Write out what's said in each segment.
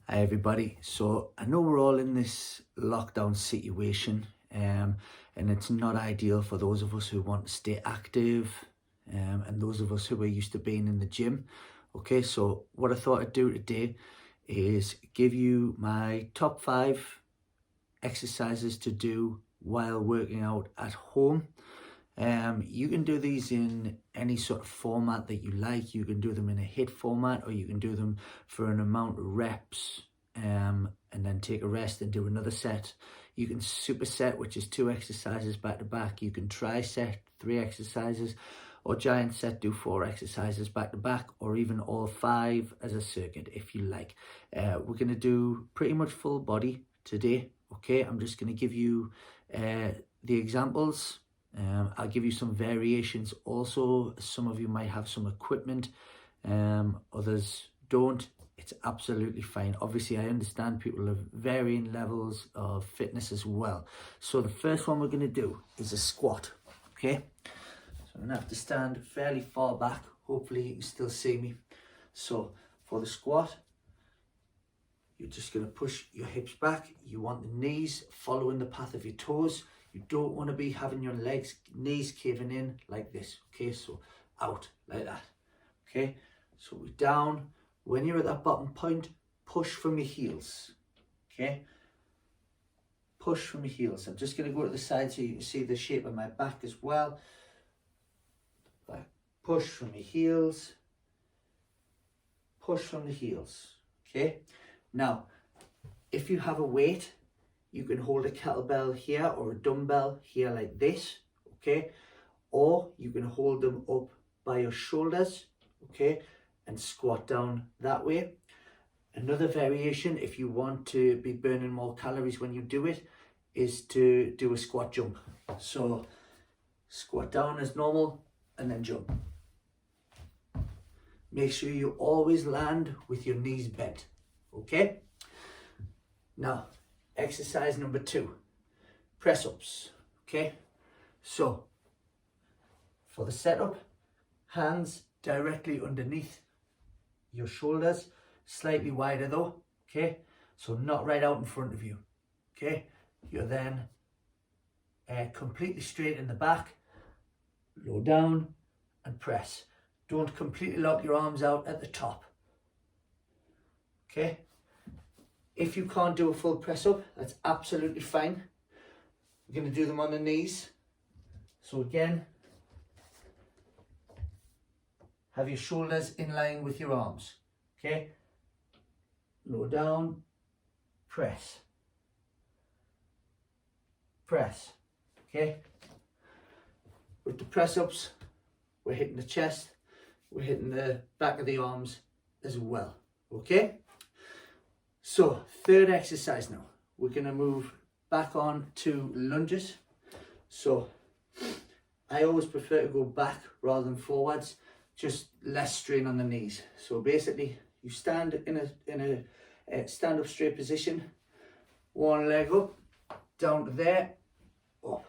Hi everybody. So I know we're all in this lockdown situation, and it's not ideal for those of us who want to stay active, and those of us who are used to being in the gym. Okay, so what I thought I'd do today is give you my top 5 exercises to do while working out at home. You can do these in any sort of format that you like. You can do them in a HIIT format, or you can do them for an amount of reps, and then take a rest and do another set. You can superset, which is 2 exercises back to back. You can triset, 3 exercises, or giant set, do 4 exercises back to back, or even all 5 as a circuit if you like. We're going to do pretty much full body today. Okay, I'm just going to give you the examples. I'll give you some variations also. Some of you might have some equipment, others don't. It's absolutely fine. Obviously, I understand people have varying levels of fitness as well. So the first one we're going to do is a squat, okay? So I'm going to have to stand fairly far back. Hopefully you can still see me. So for the squat, you're just going to push your hips back. You want the knees following the path of your toes. You don't want to be having your knees caving in like this, okay? So out like that, okay? So we're down. When you're at that bottom point, push from your heels, okay? Push from your heels. I'm just going to go to the side so you can see the shape of my back as well. Back. Push from your heels. Push from the heels, okay? Now, if you have a weight, you can hold a kettlebell here or a dumbbell here like this, okay? Or you can hold them up by your shoulders, okay? And squat down that way. Another variation, if you want to be burning more calories when you do it, is to do a squat jump. So squat down as normal and then jump. Make sure you always land with your knees bent, okay? Now, exercise number 2, press ups, okay? So, for the setup, hands directly underneath your shoulders, slightly wider though, okay? So not right out in front of you, okay? You're then completely straight in the back, low down and press. Don't completely lock your arms out at the top, okay? If you can't do a full press up, that's absolutely fine. We're going to do them on the knees. So again, have your shoulders in line with your arms, okay? Low down, press. Press, okay? With the press ups, we're hitting the chest, we're hitting the back of the arms as well, okay? So, third exercise now. We're going to move back on to lunges. So, I always prefer to go back rather than forwards, just less strain on the knees. So basically, you stand in a stand-up straight position, one leg up, down to there, up.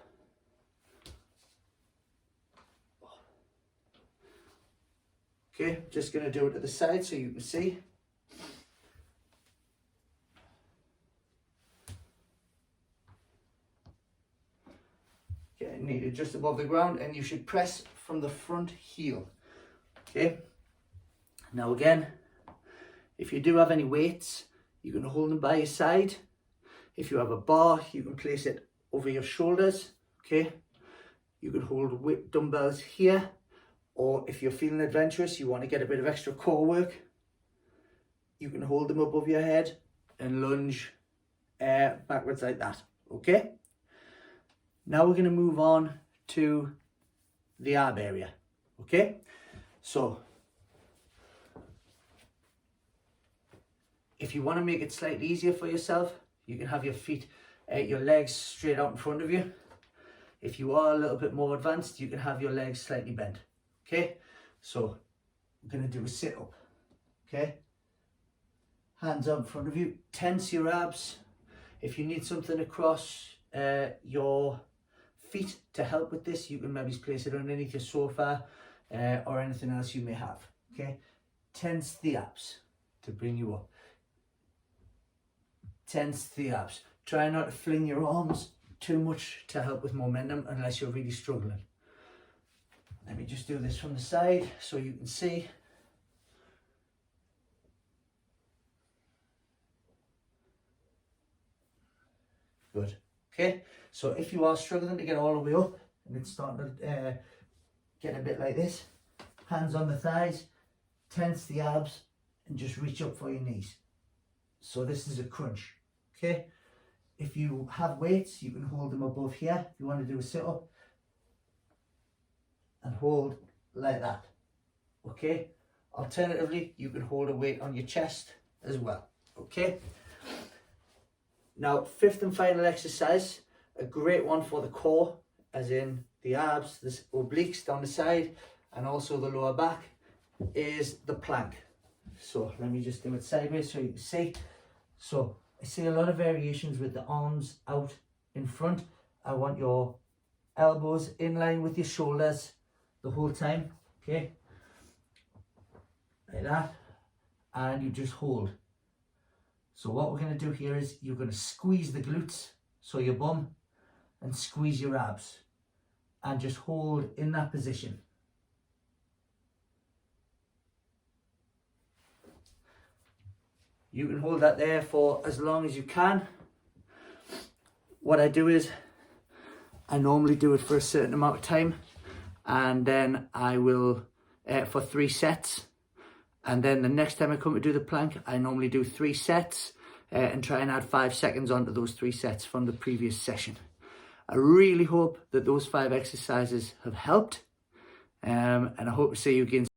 Okay, just going to do it to the side so you can see. Getting needed just above the ground, and you should press from the front heel. Okay, now again, if you do have any weights, you can hold them by your side. If you have a bar, you can place it over your shoulders. Okay, you can hold dumbbells here, or if you're feeling adventurous, you want to get a bit of extra core work, you can hold them above your head and lunge backwards like that. Okay, now we're going to move on to the ab area. Okay, so if you want to make it slightly easier for yourself, you can have your feet, your legs straight out in front of you. If you are a little bit more advanced, you can have your legs slightly bent. Okay, so we're going to do a sit up. Okay, hands up in front of you, tense your abs. If you need something across your feet to help with this, you can maybe place it underneath your sofa or anything else you may have. Okay, tense the abs to bring you up. tense the abs. Try not to fling your arms too much to help with momentum unless you're really struggling. Let me just do this from the side so you can see. Good. Okay, so if you are struggling to get all the way up and it's starting to get a bit like this, hands on the thighs, tense the abs and just reach up for your knees. So this is a crunch, okay? If you have weights, you can hold them above here. If you want to do a sit-up, and hold like that, okay? Alternatively, you can hold a weight on your chest as well, okay? Now, fifth and final exercise, a great one for the core, as in the abs, the obliques down the side, and also the lower back, is the plank. So let me just do it sideways so you can see. So I see a lot of variations with the arms out in front. I want your elbows in line with your shoulders the whole time, okay? Like that. And you just hold. So what we're going to do here is you're going to squeeze the glutes, so your bum, and squeeze your abs. And just hold in that position. You can hold that there for as long as you can. What I do is, I normally do it for a certain amount of time, and then I will, for 3 sets. And then the next time I come to do the plank, I normally do 3 sets and try and add 5 seconds onto those 3 sets from the previous session. I really hope that those 5 exercises have helped, and I hope to see you again